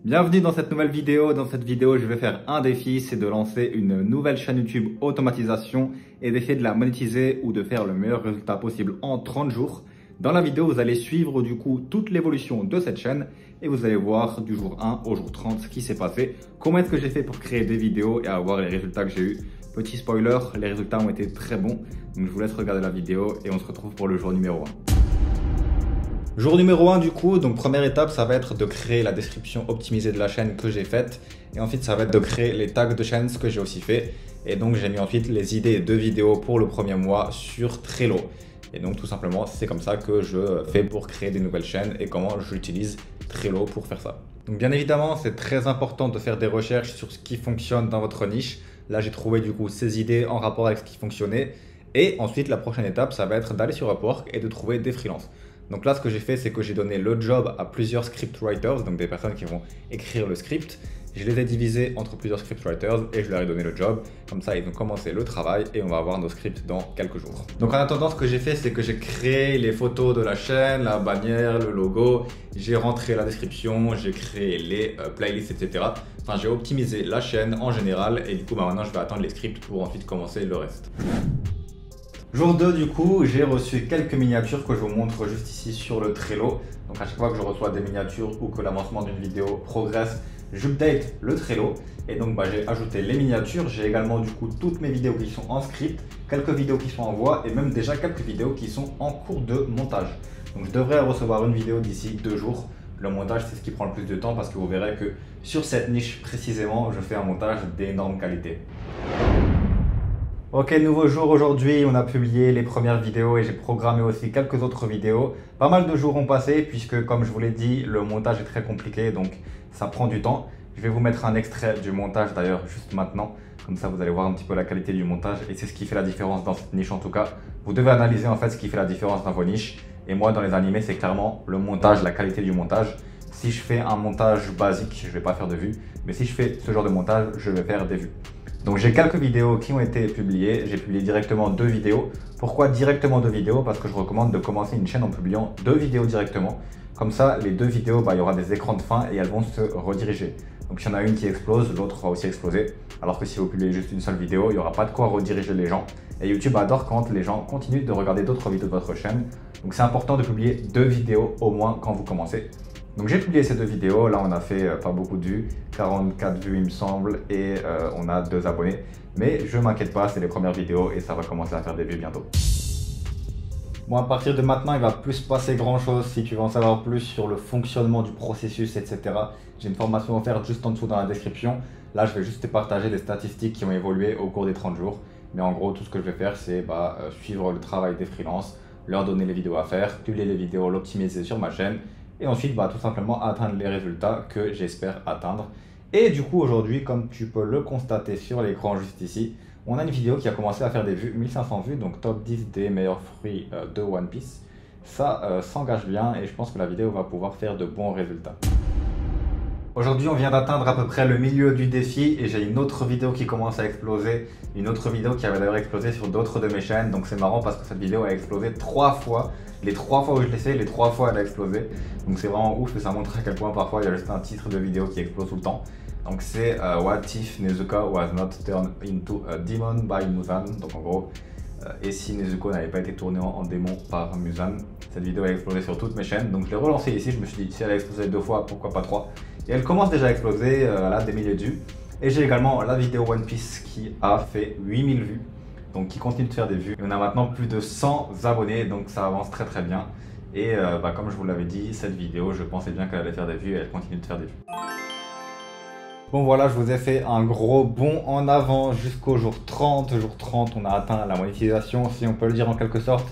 Bienvenue dans cette nouvelle vidéo. Dans cette vidéo, je vais faire un défi, c'est de lancer une nouvelle chaîne YouTube automatisation et d'essayer de la monétiser ou de faire le meilleur résultat possible en 30 jours. Dans la vidéo, vous allez suivre du coup toute l'évolution de cette chaîne et vous allez voir du jour 1 au jour 30 ce qui s'est passé, comment est-ce que j'ai fait pour créer des vidéos et avoir les résultats que j'ai eu. Petit spoiler, les résultats ont été très bons, donc je vous laisse regarder la vidéo et on se retrouve pour le jour numéro 1. Jour numéro 1 du coup, donc première étape, ça va être de créer la description optimisée de la chaîne que j'ai faite. Et ensuite, ça va être de créer les tags de chaîne, ce que j'ai aussi fait. Et donc, j'ai mis ensuite les idées de vidéos pour le premier mois sur Trello. Et donc, tout simplement, c'est comme ça que je fais pour créer des nouvelles chaînes et comment j'utilise Trello pour faire ça. Donc, bien évidemment, c'est très important de faire des recherches sur ce qui fonctionne dans votre niche. Là, j'ai trouvé du coup ces idées en rapport avec ce qui fonctionnait. Et ensuite, la prochaine étape, ça va être d'aller sur Upwork et de trouver des freelances. Donc là, ce que j'ai fait, c'est que j'ai donné le job à plusieurs scriptwriters, donc des personnes qui vont écrire le script. Je les ai divisés entre plusieurs scriptwriters et je leur ai donné le job. Comme ça, ils ont commencé le travail et on va avoir nos scripts dans quelques jours. Donc en attendant, ce que j'ai fait, c'est que j'ai créé les photos de la chaîne, la bannière, le logo. J'ai rentré la description, j'ai créé les playlists, etc. Enfin, j'ai optimisé la chaîne en général et du coup, maintenant, je vais attendre les scripts pour ensuite commencer le reste. Jour 2 du coup, j'ai reçu quelques miniatures que je vous montre juste ici sur le Trello. Donc à chaque fois que je reçois des miniatures ou que l'avancement d'une vidéo progresse, j'update le Trello. Et donc j'ai ajouté les miniatures, j'ai également du coup toutes mes vidéos qui sont en script, quelques vidéos qui sont en voix et même déjà quelques vidéos qui sont en cours de montage. Donc je devrais recevoir une vidéo d'ici 2 jours. Le montage, c'est ce qui prend le plus de temps parce que vous verrez que sur cette niche précisément, je fais un montage d'énorme qualité. Ok, nouveau jour aujourd'hui, on a publié les premières vidéos et j'ai programmé aussi quelques autres vidéos. Pas mal de jours ont passé puisque comme je vous l'ai dit, le montage est très compliqué donc ça prend du temps. Je vais vous mettre un extrait du montage d'ailleurs juste maintenant. Comme ça vous allez voir un petit peu la qualité du montage et c'est ce qui fait la différence dans cette niche en tout cas. Vous devez analyser en fait ce qui fait la différence dans vos niches. Et moi dans les animés c'est clairement le montage, la qualité du montage. Si je fais un montage basique, je ne vais pas faire de vues. Mais si je fais ce genre de montage, je vais faire des vues. Donc j'ai quelques vidéos qui ont été publiées, j'ai publié directement 2 vidéos. Pourquoi directement 2 vidéos? Parce que je recommande de commencer une chaîne en publiant 2 vidéos directement. Comme ça, les 2 vidéos, il y aura des écrans de fin et elles vont se rediriger. Donc s'il y en a une qui explose, l'autre va aussi exploser. Alors que si vous publiez juste une seule vidéo, il n'y aura pas de quoi rediriger les gens. Et YouTube adore quand les gens continuent de regarder d'autres vidéos de votre chaîne. Donc c'est important de publier 2 vidéos au moins quand vous commencez. Donc j'ai publié ces 2 vidéos, là on a fait pas beaucoup de vues, 44 vues il me semble et on a 2 abonnés. Mais je m'inquiète pas, c'est les premières vidéos et ça va commencer à faire des vues bientôt. Bon, à partir de maintenant, il va plus se passer grand chose. Si tu veux en savoir plus sur le fonctionnement du processus, etc. J'ai une formation offerte juste en dessous dans la description. Là, je vais juste te partager des statistiques qui ont évolué au cours des 30 jours. Mais en gros, tout ce que je vais faire, c'est suivre le travail des freelances, leur donner les vidéos à faire, publier les vidéos, l'optimiser sur ma chaîne. Et ensuite, tout simplement atteindre les résultats que j'espère atteindre. Et du coup, aujourd'hui, comme tu peux le constater sur l'écran juste ici, on a une vidéo qui a commencé à faire des vues, 1500 vues, donc top 10 des meilleurs fruits de One Piece. Ça s'engage bien et je pense que la vidéo va pouvoir faire de bons résultats. Aujourd'hui, on vient d'atteindre à peu près le milieu du défi et j'ai une autre vidéo qui commence à exploser. Une autre vidéo qui avait d'ailleurs explosé sur d'autres de mes chaînes. Donc c'est marrant parce que cette vidéo a explosé 3 fois. Les 3 fois où je l'ai fait, les 3 fois elle a explosé. Donc c'est vraiment ouf et ça montre à quel point parfois il y a juste un titre de vidéo qui explose tout le temps. Donc c'est What if Nezuko was not turned into a demon by Muzan. Donc en gros, et si Nezuko n'avait pas été tourné en démon par Muzan. Cette vidéo a explosé sur toutes mes chaînes. Donc je l'ai relancée ici, je me suis dit si elle a explosé 2 fois, pourquoi pas 3. Et elle commence déjà à exploser, là, des milliers de vues. Et j'ai également la vidéo One Piece qui a fait 8000 vues. Donc qui continue de faire des vues. Et on a maintenant plus de 100 abonnés, donc ça avance très très bien. Et comme je vous l'avais dit, cette vidéo, je pensais bien qu'elle allait faire des vues et elle continue de faire des vues. Bon voilà, je vous ai fait un gros bond en avant jusqu'au jour 30. Jour 30, on a atteint la monétisation, si on peut le dire en quelque sorte,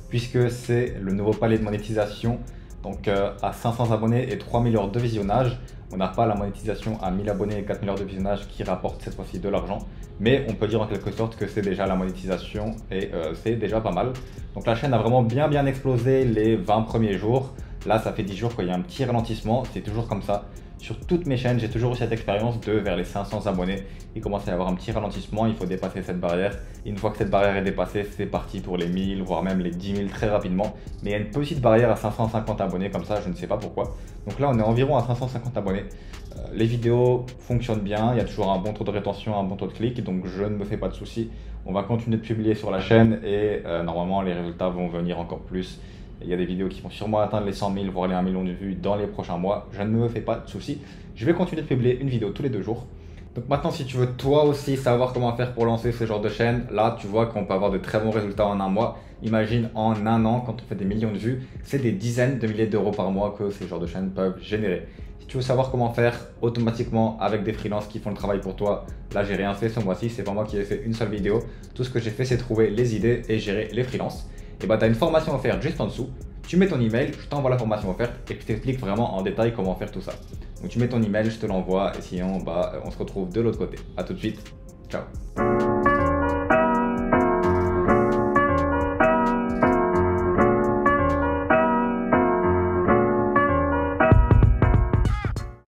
puisque c'est le nouveau palier de monétisation. Donc à 500 abonnés et 3000 heures de visionnage, on n'a pas la monétisation à 1000 abonnés et 4000 heures de visionnage qui rapporte cette fois-ci de l'argent. Mais on peut dire en quelque sorte que c'est déjà la monétisation et c'est déjà pas mal. Donc la chaîne a vraiment bien explosé les 20 premiers jours. Là, ça fait 10 jours qu'il y a un petit ralentissement, c'est toujours comme ça. Sur toutes mes chaînes, j'ai toujours eu cette expérience de vers les 500 abonnés, il commence à y avoir un petit ralentissement, il faut dépasser cette barrière. Et une fois que cette barrière est dépassée, c'est parti pour les 1000, voire même les 10 000 très rapidement. Mais il y a une petite barrière à 550 abonnés comme ça, je ne sais pas pourquoi. Donc là, on est environ à 550 abonnés. Les vidéos fonctionnent bien, il y a toujours un bon taux de rétention, un bon taux de clics, donc je ne me fais pas de soucis. On va continuer de publier sur la chaîne et normalement les résultats vont venir encore plus. Il y a des vidéos qui vont sûrement atteindre les 100 000, voire les 1 million de vues dans les prochains mois. Je ne me fais pas de soucis. Je vais continuer de publier une vidéo tous les 2 jours. Donc maintenant, si tu veux toi aussi savoir comment faire pour lancer ce genre de chaîne, là tu vois qu'on peut avoir de très bons résultats en un mois. Imagine en un an, quand on fait des millions de vues, c'est des dizaines de milliers d'euros par mois que ces genres de chaînes peuvent générer. Si tu veux savoir comment faire automatiquement avec des freelances qui font le travail pour toi, là j'ai rien fait ce mois-ci, c'est pas moi qui ai fait une seule vidéo. Tout ce que j'ai fait, c'est trouver les idées et gérer les freelances. Et bah tu as une formation offerte juste en dessous. Tu mets ton email, je t'envoie la formation offerte et je t'explique vraiment en détail comment faire tout ça. Donc tu mets ton email, je te l'envoie et sinon on se retrouve de l'autre côté. A tout de suite, ciao.